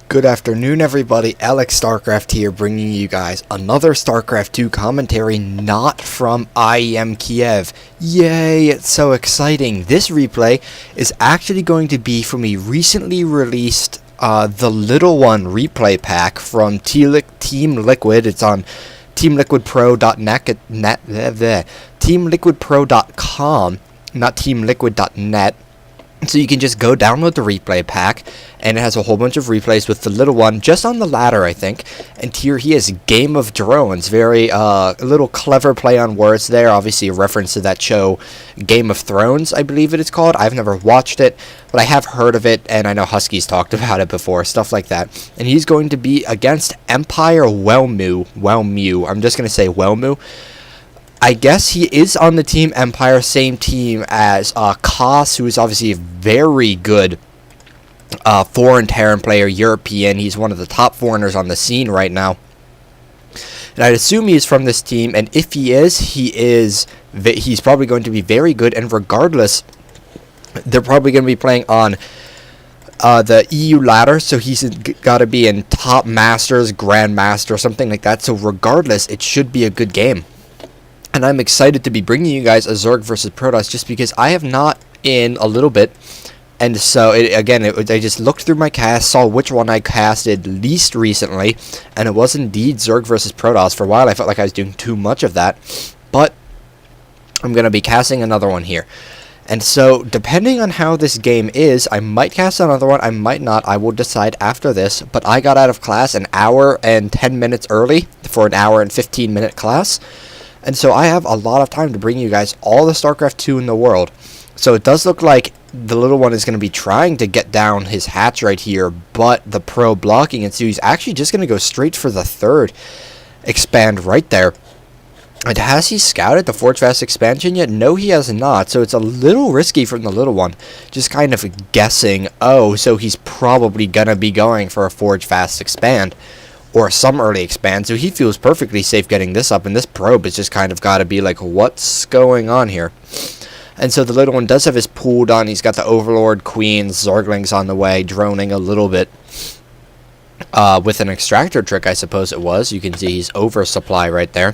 Good afternoon, everybody. Alex StarCraft here, bringing you guys another StarCraft 2 commentary, not from IEM Kiev. Yay, it's so exciting. This replay is actually going to be from a recently released The Little One replay pack from Team Liquid. It's on teamliquidpro.net, teamliquidpro.com, not teamliquid.net. So you can just go download the replay pack, and it has a whole bunch of replays with the little one just on the ladder, I think. And here he is, Game of Drones. Very a little clever play on words there. Obviously a reference to that show Game of Thrones, I believe it is called. I've never watched it, but I have heard of it, and I know Husky's talked about it before, stuff like that. And he's going to be against EmpireWelmu. I'm just going to say Welmu. I guess he is on the Team Empire, same team as Koss, who is obviously a very good foreign Terran player, European. He's one of the top foreigners on the scene right now. And I'd assume he is from this team, and if he is, he's probably going to be very good, and regardless, they're probably going to be playing on the EU ladder, so he's got to be in top masters, grandmaster, something like that. So regardless, it should be a good game. And I'm excited to be bringing you guys a Zerg versus Protoss just because I have not in a little bit. And so, I just looked through my cast, saw which one I casted least recently, and it was indeed Zerg versus Protoss. For a while, I felt like I was doing too much of that. But I'm going to be casting another one here. And so, depending on how this game is, I might cast another one, I might not. I will decide after this. But I got out of class an hour and 10 minutes early for an hour and 15-minute class. And so I have a lot of time to bring you guys all the StarCraft 2 in the world. So it does look like the little one is going to be trying to get down his hatch right here, but the pro blocking it, so he's actually just going to go straight for the third expand right there. And has he scouted the Forge Fast expansion yet? No, he has not. So it's a little risky from the little one. Just kind of guessing, oh, so he's probably going to be going for a Forge Fast expand. Or some early expand, so he feels perfectly safe getting this up, and this probe has just kind of got to be like, what's going on here? And so the little one does have his pool done. He's got the Overlord, Queens, Zerglings on the way, droning a little bit with an extractor trick, I suppose it was. You can see he's oversupply right there.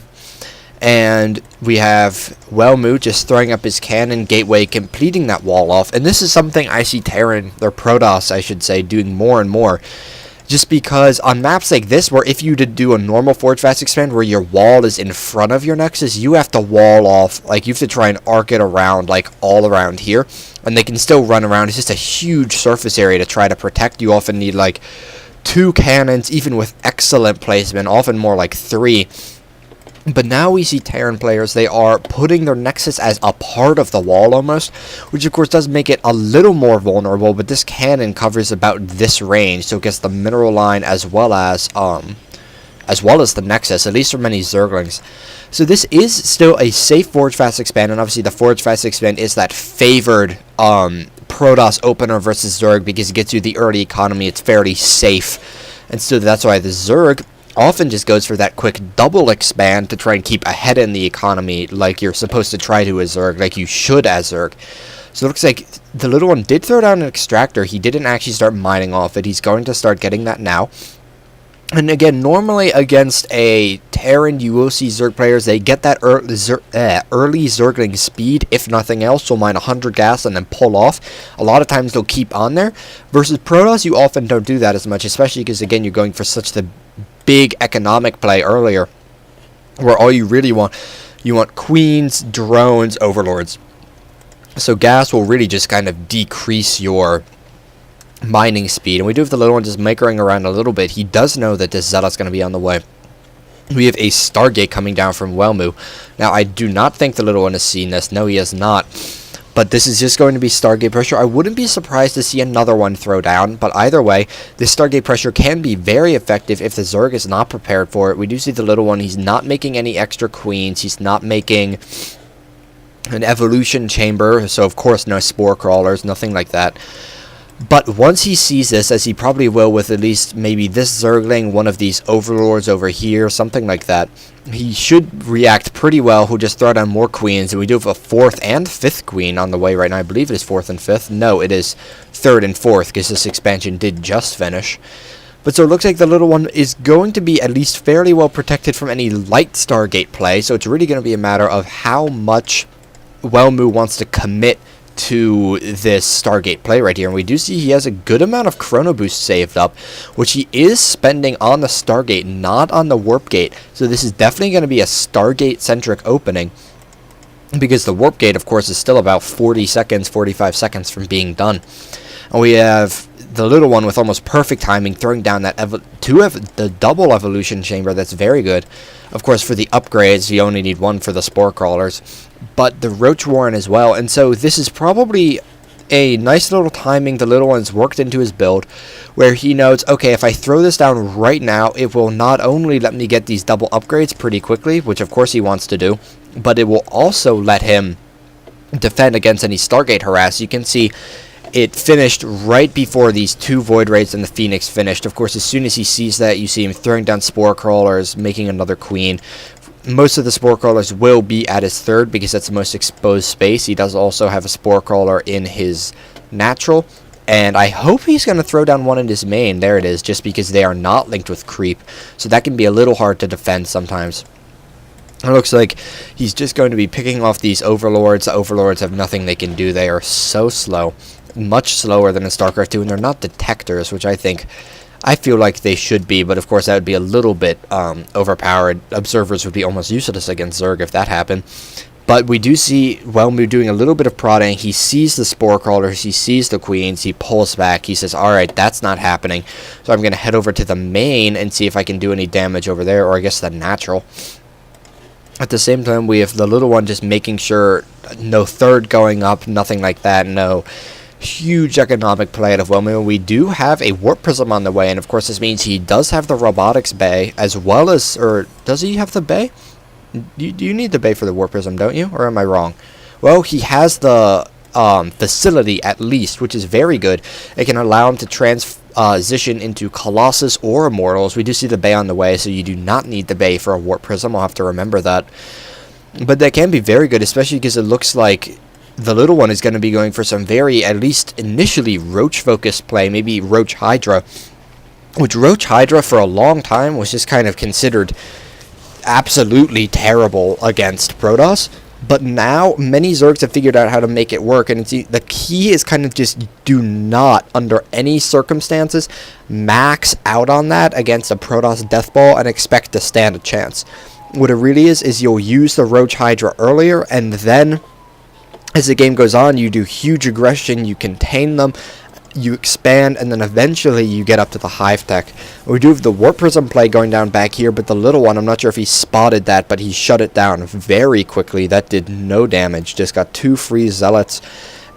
And we have Welmu just throwing up his cannon gateway, completing that wall off. And this is something I see Terran, or Protoss, I should say, doing more and more. Just because on maps like this, where if you did do a normal Forge Fast expand where your wall is in front of your Nexus, you have to wall off, like you have to try and arc it around, like all around here. And they can still run around. It's just a huge surface area to try to protect. You often need like 2 cannons, even with excellent placement, often more like 3. But now we see Terran players, they are putting their Nexus as a part of the wall almost, which of course does make it a little more vulnerable, but this cannon covers about this range, so it gets the mineral line as well as the Nexus, at least for many Zerglings. So this is still a safe Forge Fast expand, and obviously the Forge Fast expand is that favored Protoss opener versus Zerg because it gets you the early economy, it's fairly safe. And so that's why the Zerg often just goes for that quick double expand to try and keep ahead in the economy like you're supposed to try to as Zerg, like you should as Zerg. So it looks like the little one did throw down an extractor. He didn't actually start mining off it. He's going to start getting that now. And again, normally against a Terran, you will see Zerg players, they get that early Zergling speed, if nothing else. They'll mine 100 gas and then pull off. A lot of times they'll keep on there. Versus Protoss, you often don't do that as much, especially because, again, you're going for such the big economic play earlier, where all you really want, you want Queens, drones, Overlords. So gas will really just kind of decrease your mining speed. And we do have the little one just makering around a little bit. He does know that this Zealot's going to be on the way. We have a Stargate coming down from Welmu. Now, I do not think the little one has seen this. No, he has not. But this is just going to be Stargate pressure. I wouldn't be surprised to see another one throw down. But either way, this Stargate pressure can be very effective if the Zerg is not prepared for it. We do see the little one. He's not making any extra Queens. He's not making an evolution chamber. So, of course, no spore crawlers. Nothing like that. But once he sees this, as he probably will with at least maybe this Zergling, one of these Overlords over here, something like that, he should react pretty well. He'll just throw down more Queens, and we do have a 4th and 5th Queen on the way right now. I believe it is 4th and 5th. No, it is 3rd and 4th, because this expansion did just finish. But so it looks like the little one is going to be at least fairly well protected from any light Stargate play. So it's really going to be a matter of how much Welmu wants to commit to this Stargate play right here. And we do see he has a good amount of Chrono Boost saved up, which he is spending on the Stargate, not on the Warp Gate. So this is definitely going to be a Stargate-centric opening, because the Warp Gate, of course, is still about 40 seconds, 45 seconds from being done. And we have the little one with almost perfect timing, throwing down that the double evolution chamber. That's very good. Of course, for the upgrades, you only need one for the spore crawlers, but the Roach Warren as well. And so this is probably a nice little timing the little one's worked into his build, where he knows, okay, if I throw this down right now, it will not only let me get these double upgrades pretty quickly, which of course he wants to do, but it will also let him defend against any Stargate harass. You can see it finished right before these two Void Raids and the Phoenix finished. Of course, as soon as he sees that, you see him throwing down Spore Crawlers, making another Queen. Most of the Spore Crawlers will be at his third, because that's the most exposed space. He does also have a Spore Crawler in his natural, and I hope he's going to throw down one in his main. There it is, just because they are not linked with Creep, so that can be a little hard to defend sometimes. It looks like he's just going to be picking off these Overlords. The Overlords have nothing they can do. They are so slow. Much slower than in StarCraft 2, and they're not detectors, which I feel like they should be, but of course that would be a little bit overpowered. Observers would be almost useless against Zerg if that happened. But we do see Welmu doing a little bit of prodding. He sees the Spore Crawlers, he sees the Queens, he pulls back, he says, alright, that's not happening. So I'm going to head over to the main and see if I can do any damage over there, or I guess the natural. At the same time, we have the little one just making sure no third going up, nothing like that, no huge economic play out of Welmu. We do have a Warp Prism on the way, and of course this means he does have the Robotics Bay, as well as, or does he have the Bay? You need the Bay for the Warp Prism, don't you? Or am I wrong? Well, he has the facility at least, which is very good. It can allow him to transition into Colossus or Immortals. We do see the Bay on the way, so you do not need the Bay for a Warp Prism. I'll have to remember that. But that can be very good, especially because it looks like the little one is going to be going for some very, at least initially, Roach-focused play, maybe Roach Hydra. Which Roach Hydra, for a long time, was just kind of considered absolutely terrible against Protoss. But now, many Zergs have figured out how to make it work, and the key is kind of just do not, under any circumstances, max out on that against a Protoss Death Ball and expect to stand a chance. What it really is you'll use the Roach Hydra earlier, and then as the game goes on, you do huge aggression, you contain them, you expand, and then eventually you get up to the Hive Tech. We do have the Warp Prism play going down back here, but the little one, I'm not sure if he spotted that, but he shut it down very quickly. That did no damage, just got 2 free Zealots,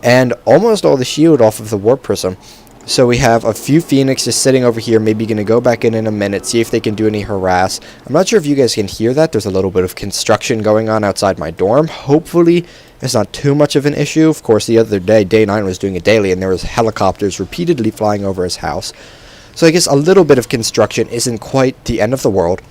and almost all the shield off of the Warp Prism. So we have a few Phoenix just sitting over here, maybe going to go back in a minute, see if they can do any harass. I'm not sure if you guys can hear that. There's a little bit of construction going on outside my dorm. Hopefully it's not too much of an issue. Of course, the other day, Day 9 was doing a daily, and there was helicopters repeatedly flying over his house. So I guess a little bit of construction isn't quite the end of the world.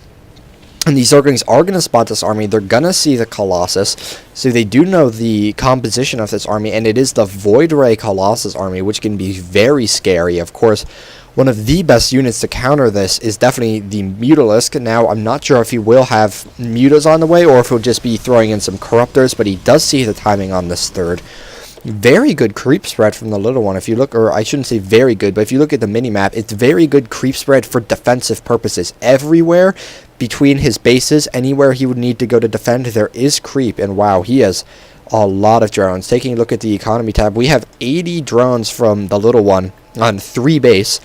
And these Zerglings are going to spot this army. They're going to see the Colossus. So they do know the composition of this army. And it is the Void Ray Colossus army, which can be very scary. Of course, one of the best units to counter this is definitely the Mutalisk. Now, I'm not sure if he will have Mutas on the way, or if he'll just be throwing in some Corruptors. But he does see the timing on this third. Very good creep spread from the little one. If you look, or I shouldn't say very good, but if you look at the mini-map, it's very good creep spread for defensive purposes. Everywhere between his bases, anywhere he would need to go to defend, there is creep. And wow, he has a lot of drones. Taking a look at the economy tab, we have 80 drones from the little one on 3 base.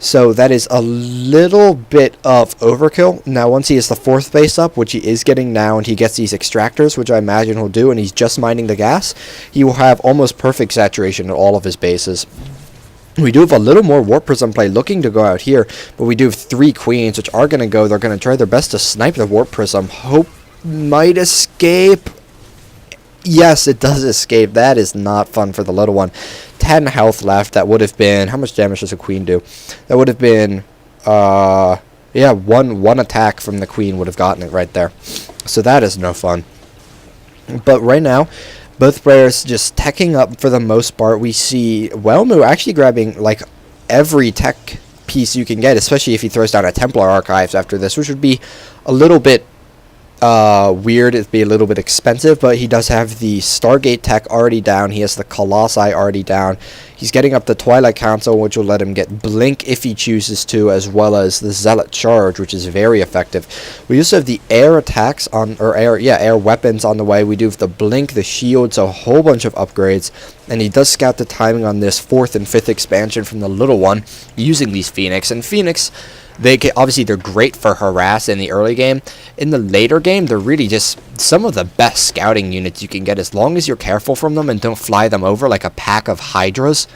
So that is a little bit of overkill. Now, once he has the 4th base up, which he is getting now, and he gets these extractors, which I imagine he'll do, and he's just mining the gas, he will have almost perfect saturation at all of his bases. We do have a little more Warp Prism play looking to go out here, but we do have 3 Queens, which are going to go. They're going to try their best to snipe the Warp Prism. Hope might escape. Yes, it does escape. That is not fun for the little one. 10 health left. That would have been... How much damage does a Queen do? That would have been... yeah, one attack from the Queen would have gotten it right there. So that is no fun. But right now, both players just teching up for the most part. We see Welmu actually grabbing, like, every tech piece you can get, especially if he throws down a Templar Archives after this, which would be a little bit weird. It'd be a little bit expensive, but he does have the Stargate tech already down. He has the Colossi already down. He's getting up the Twilight Council, which will let him get Blink if he chooses to, as well as the Zealot Charge, which is very effective. We also have the air attacks on, or air weapons on the way. We do have the Blink, the shield, so a whole bunch of upgrades. And he does scout the timing on this 4th and 5th expansion from the little one using these Phoenix. And Phoenix, obviously they're great for harass in the early game. In the later game, they're really just some of the best scouting units you can get, as long as you're careful from them and don't fly them over like a pack of Hydras.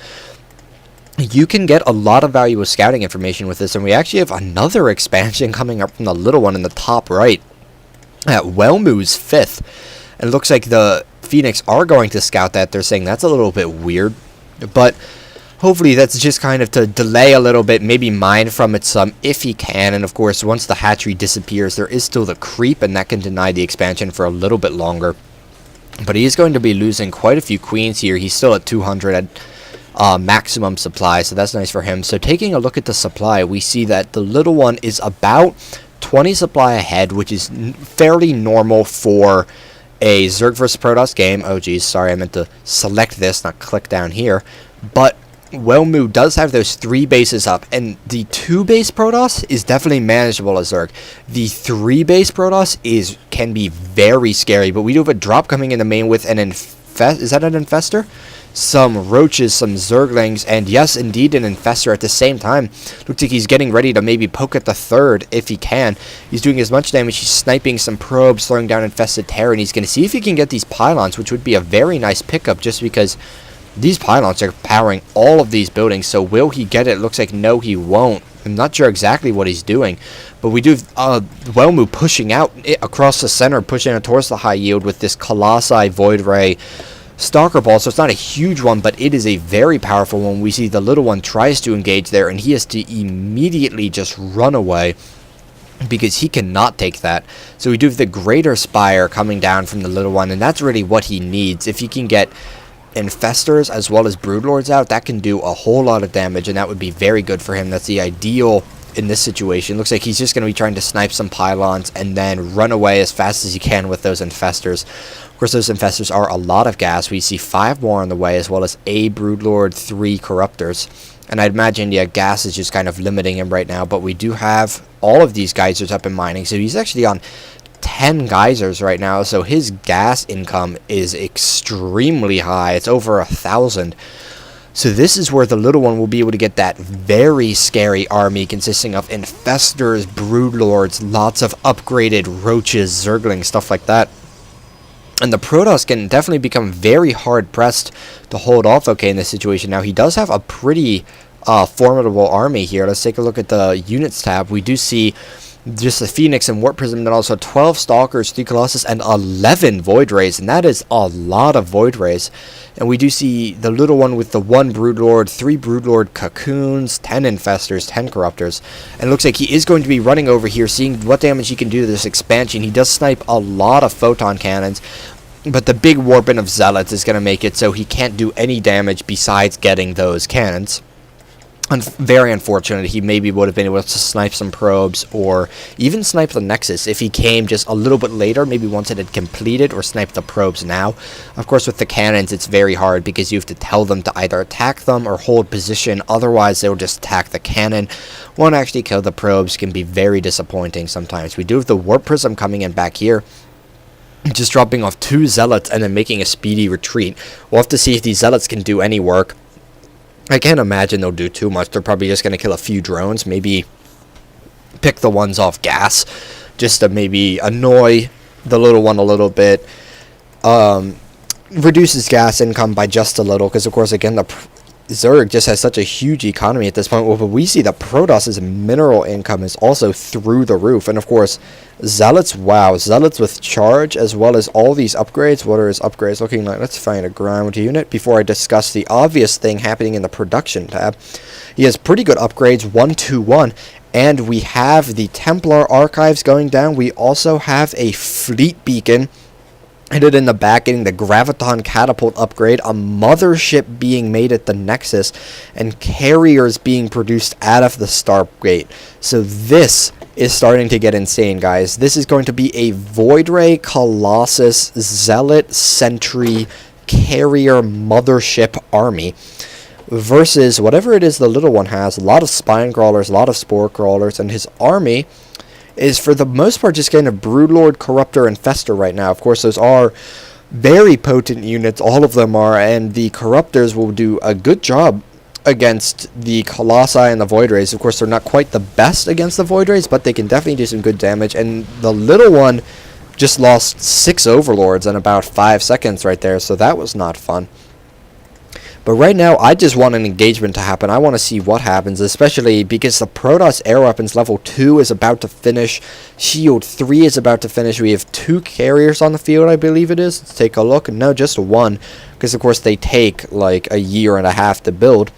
You can get a lot of valuable scouting information with this, and we actually have another expansion coming up from the little one in the top right at Welmu's 5th. And it looks like the Phoenix are going to scout that. They're saying that's a little bit weird, but hopefully that's just kind of to delay a little bit, maybe mine from it some if he can. And of course, once the hatchery disappears, there is still the creep, and that can deny the expansion for a little bit longer. But he is going to be losing quite a few queens here. He's still at 200 at maximum supply, so that's nice for him. So taking a look at the supply, we see that the little one is about 20 supply ahead, which is fairly normal for a Zerg vs Protoss game. Oh geez, sorry, I meant to select this, not click down here. But Welmu does have those 3 bases up, and the 2 base Protoss is definitely manageable as Zerg. The 3 base Protoss can be very scary, but we do have a drop coming in the main with an is that an Infestor? Some Roaches, some Zerglings, and yes, indeed, an Infestor at the same time. Looks like he's getting ready to maybe poke at the 3rd if he can. He's doing as much damage. He's sniping some probes, throwing down Infested Terror, and he's going to see if he can get these pylons, which would be a very nice pickup just because these pylons are powering all of these buildings. So will he get it? Looks like no, he won't. I'm not sure exactly what he's doing, but we do Welmu pushing out across the center, pushing it towards the high yield with this Colossi Void Ray Stalker Ball. So it's not a huge one, but it is a very powerful one. We see the little one tries to engage there, and he has to immediately just run away because he cannot take that. So we do have the Greater Spire coming down from the little one, and that's really what he needs. If he can get Infestors as well as Broodlords out, that can do a whole lot of damage, and that would be very good for him. That's the ideal in this situation. Looks like he's just going to be trying to snipe some pylons and then run away as fast as he can with those Infestors. Of course, those Infestors are a lot of gas. We see 5 more on the way, as well as a Broodlord, 3 Corruptors. And I'd imagine, yeah, gas is just kind of limiting him right now, but we do have all of these geysers up in mining, so he's actually on 10 geysers right now, so his gas income is extremely high. It's over 1,000. So this is where the little one will be able to get that very scary army consisting of Infestors, Broodlords, lots of upgraded Roaches, Zerglings, stuff like that. And the Protoss can definitely become very hard-pressed to hold off okay in this situation. Now, he does have a pretty formidable army here. Let's take a look at the Units tab. We do see just the Phoenix and Warp Prism, and also 12 Stalkers, 3 Colossus, and 11 Void Rays, and that is a lot of Void Rays. And we do see the little one with the 1 Broodlord, 3 Broodlord Cocoons, 10 Infestors, 10 Corruptors. And it looks like he is going to be running over here, seeing what damage he can do to this expansion. He does snipe a lot of Photon Cannons, but the big Warping of Zealots is going to make it so he can't do any damage besides getting those cannons. Very unfortunate. He maybe would have been able to snipe some probes or even snipe the Nexus if he came just a little bit later, maybe once it had completed, or snipe the probes now. Of course, with the cannons, it's very hard because you have to tell them to either attack them or hold position. Otherwise, they'll just attack the cannon. Won't actually kill the probes. Can be very disappointing sometimes. We do have the Warp Prism coming in back here, just dropping off 2 Zealots and then making a speedy retreat. We'll have to see if these Zealots can do any work. I can't imagine they'll do too much. They're probably just going to kill a few drones. Maybe pick the ones off gas just to maybe annoy the little one a little bit. Reduces gas income by just a little because, of course, again, the Zerg just has such a huge economy at this point. Well, but we see that Protoss's mineral income is also through the roof. And, of course, Zealots, wow. Zealots with charge as well as all these upgrades. What are his upgrades looking like? Let's find a ground unit before I discuss the obvious thing happening in the production tab. He has pretty good upgrades, 1-2-1. And we have the Templar Archives going down. We also have a Fleet Beacon hit it in the back, getting the Graviton Catapult upgrade, a Mothership being made at the Nexus, and carriers being produced out of the Stargate. So this is starting to get insane, guys. This is going to be a Void Ray, Colossus, Zealot, Sentry, Carrier, Mothership army versus whatever it is the little one has. A lot of Spine Crawlers, a lot of Spore Crawlers, and his army is for the most part just getting a Broodlord, Corruptor, and Fester right now. Of course, those are very potent units, all of them are, and the Corruptors will do a good job against the Colossi and the Void Rays. Of course, they're not quite the best against the Void Rays, but they can definitely do some good damage, and the little one just lost 6 Overlords in about 5 seconds right there, so that was not fun. But right now, I just want an engagement to happen. I want to see what happens, especially because the Protoss Air Weapons level 2 is about to finish. Shield 3 is about to finish. We have 2 carriers on the field, I believe it is. Let's take a look. No, just 1, because of course they take like a year and a half to build.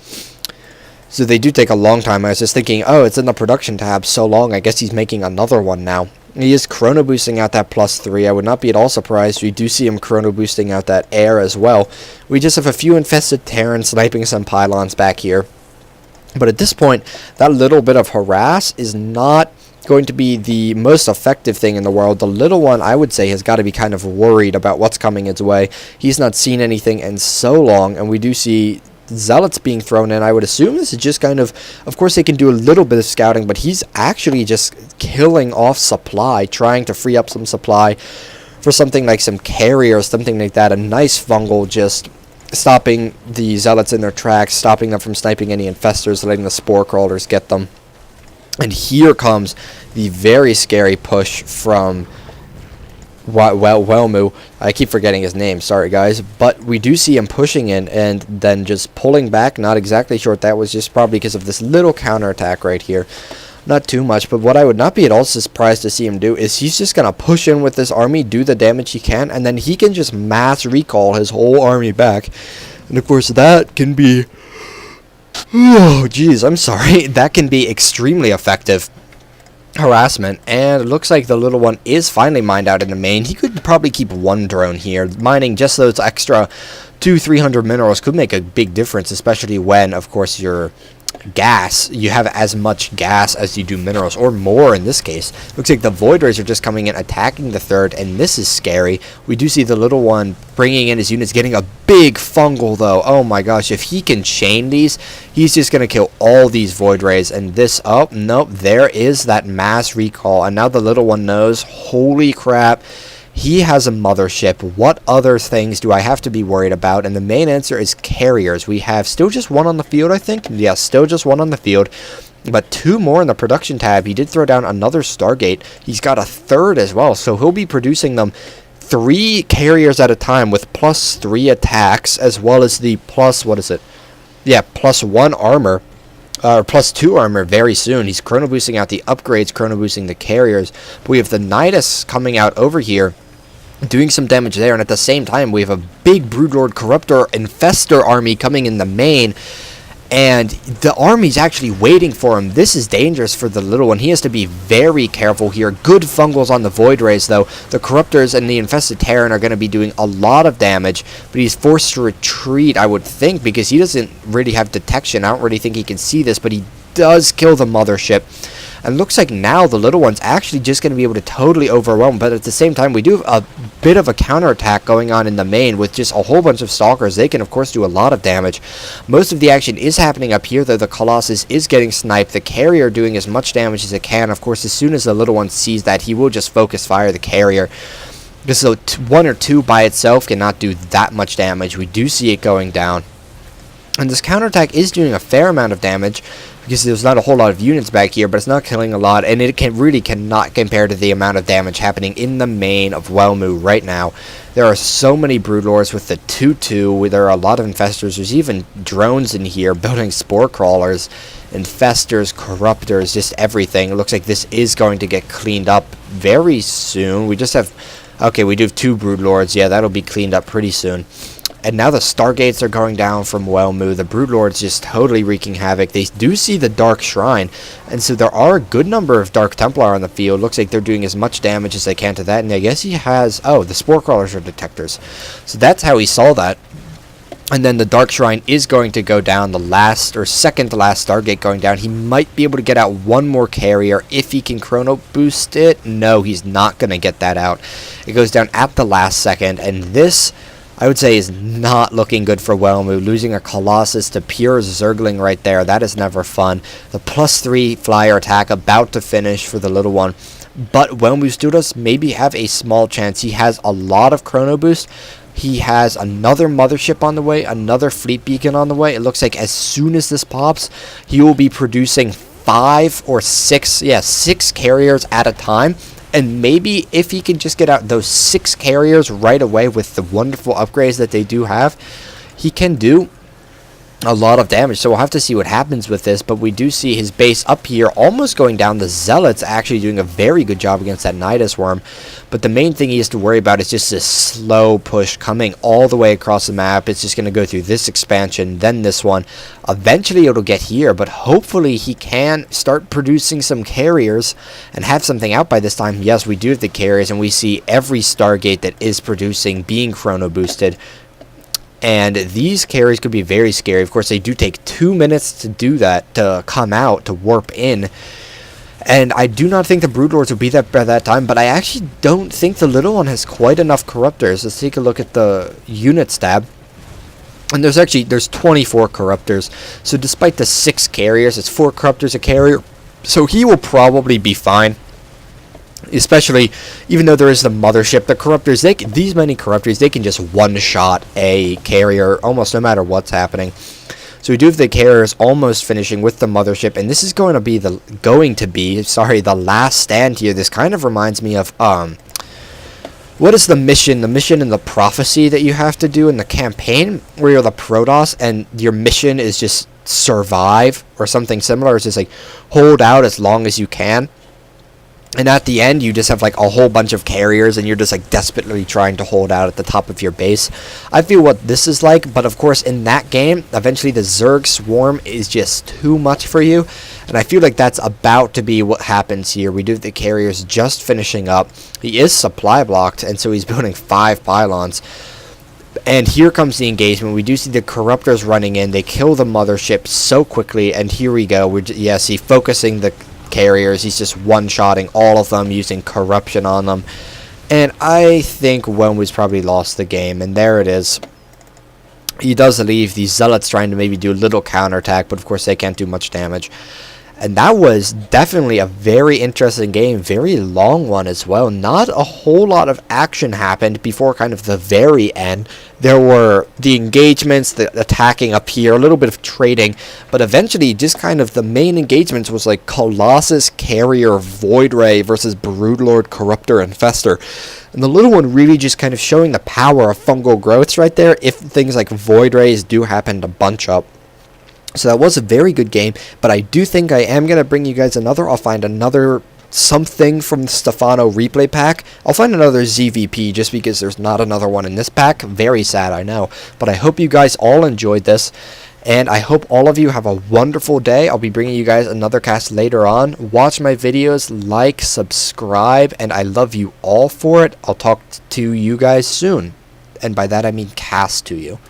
So they do take a long time. I was just thinking, oh, it's in the production tab so long. I guess he's making another one now. He is chrono boosting out that +3. I would not be at all surprised. We do see him chrono boosting out that air as well. We just have a few infested Terrans sniping some pylons back here. But at this point, that little bit of harass is not going to be the most effective thing in the world. The little one, I would say, has got to be kind of worried about what's coming his way. He's not seen anything in so long, and we do see Zealots being thrown in. I would assume this is just kind of course they can do a little bit of scouting, but he's actually just killing off supply, trying to free up some supply for something like some carrier or something like that. A nice fungal, just stopping the Zealots in their tracks, stopping them from sniping any infestors, letting the Spore Crawlers get them. And here comes the very scary push from Welmu. I keep forgetting his name, sorry guys, but we do see him pushing in and then just pulling back. Not exactly sure what that was, just probably because of this little counterattack right here. Not too much, but what I would not be at all surprised to see him do is he's just going to push in with this army, do the damage he can, and then he can just mass recall his whole army back. And of course that can be, oh geez, I'm sorry, that can be extremely effective harassment. And it looks like the little one is finally mined out in the main. He could probably keep 1 drone here. Mining just those extra 200-300 minerals could make a big difference, especially when, of course, your gas, you have as much gas as you do minerals, or more in this case. Looks like the Void Rays are just coming in, attacking the 3rd, and this is scary. We do see the little one bringing in his units, getting a big fungal though. Oh my gosh, if he can chain these, he's just going to kill all these Void Rays. And this, oh nope, there is that mass recall, and now the little one knows, holy crap, he has a mothership. What other things do I have to be worried about? And the main answer is carriers. We have still just 1 on the field, I think. Yeah, still just 1 on the field. But 2 more in the production tab. He did throw down another Stargate. He's got a 3rd as well. So he'll be producing them 3 carriers at a time with +3 attacks, as well as the +1 armor. Or +2 armor very soon. He's chrono boosting out the upgrades, chrono boosting the carriers. But we have the Nidus coming out over here, doing some damage there, and at the same time we have a big Broodlord Corruptor Infestor army coming in the main, and the army's actually waiting for him. This is dangerous for the little one. He has to be very careful here. Good fungals on the Void Rays though. The Corruptors and the Infested Terran are going to be doing a lot of damage, but he's forced to retreat, I would think, because he doesn't really have detection. I don't really think he can see this, but he does kill the mothership. And looks like now the little one's actually just going to be able to totally overwhelm. But at the same time, we do have a bit of a counterattack going on in the main with just a whole bunch of Stalkers. They can, of course, do a lot of damage. Most of the action is happening up here, though. The Colossus is getting sniped. The carrier doing as much damage as it can. Of course, as soon as the little one sees that, he will just focus fire the carrier. Because so 1 or 2 by itself cannot do that much damage. We do see it going down. And this counterattack is doing a fair amount of damage, because there's not a whole lot of units back here, but it's not killing a lot, and it really cannot compare to the amount of damage happening in the main of Welmu right now. There are so many Broodlords with the 2-2, there are a lot of infestors. There's even drones in here building Spore Crawlers, infestors, corruptors, just everything. It looks like this is going to get cleaned up very soon. We just have, okay, we do have 2 Broodlords. Yeah, that'll be cleaned up pretty soon. And now the Stargates are going down from Welmu. The Broodlord's just totally wreaking havoc. They do see the Dark Shrine, and so there are a good number of Dark Templar on the field. Looks like they're doing as much damage as they can to that, and I guess he has... Oh, the Spore Crawlers are detectors. So that's how he saw that. And then the Dark Shrine is going to go down, the last or second to last Stargate going down. He might be able to get out one more carrier if he can chrono boost it. No, he's not going to get that out. It goes down at the last second, and this, I would say, is not looking good for Welmu. Losing a Colossus to pure Zergling right there, that is never fun. The +3 flyer attack about to finish for the little one. But Welmu still does maybe have a small chance. He has a lot of chrono boost. He has another mothership on the way, another fleet beacon on the way. It looks like as soon as this pops, he will be producing 5 or 6, yeah, 6 carriers at a time. And maybe if he can just get out those 6 carriers right away with the wonderful upgrades that they do have, he can do a lot of damage. So we'll have to see what happens with this, but we do see his base up here almost going down. The Zealots actually doing a very good job against that Nidus Worm, but the main thing he has to worry about is just this slow push coming all the way across the map. It's just going to go through this expansion, then this one. Eventually it'll get here, but hopefully he can start producing some carriers and have something out by this time. Yes, we do have the carriers, and we see every Stargate that is producing being chrono boosted. And these carries could be very scary. Of course, they do take 2 minutes to do that, to come out, to warp in. And I do not think the Broodlords will be there by that time, but I actually don't think the little one has quite enough Corruptors. Let's take a look at the units tab. And there's 24 Corruptors. So despite the 6 carriers, it's 4 Corruptors a carrier. So he will probably be fine. Especially, even though there is the mothership, the Corruptors, these many Corruptors, they can just one-shot a carrier almost no matter what's happening. So we do have the carriers almost finishing with the mothership, and this is going to be the last stand here. This kind of reminds me of what is the mission? The mission in the prophecy that you have to do in the campaign, where you're the Protoss, and your mission is just survive or something similar. It's just like hold out as long as you can. And at the end, you just have like a whole bunch of carriers, and you're just like desperately trying to hold out at the top of your base. I feel what this is like, but of course in that game, eventually the Zerg swarm is just too much for you. And I feel like that's about to be what happens here. We do have the carriers just finishing up. He is supply blocked, and so he's building 5 pylons. And here comes the engagement. We do see the Corruptors running in. They kill the mothership so quickly, and here we go. See, focusing the carriers. He's just one-shotting all of them, using corruption on them. And I think Welmu's probably lost the game, and there it is. He does leave. These Zealots trying to maybe do a little counterattack, but of course they can't do much damage. And that was definitely a very interesting game, very long one as well. Not a whole lot of action happened before kind of the very end. There were the engagements, the attacking up here, a little bit of trading, but eventually just kind of the main engagements was like Colossus, Carrier, Void Ray versus Broodlord, Corruptor, and Fester. And the little one really just kind of showing the power of fungal growths right there if things like Void Rays do happen to bunch up. So that was a very good game, but I do think I am going to bring you guys another. I'll find another something from the Stefano replay pack. I'll find another ZVP just because there's not another one in this pack. Very sad, I know. But I hope you guys all enjoyed this, and I hope all of you have a wonderful day. I'll be bringing you guys another cast later on. Watch my videos, like, subscribe, and I love you all for it. I'll talk to you guys soon. And by that I mean cast to you.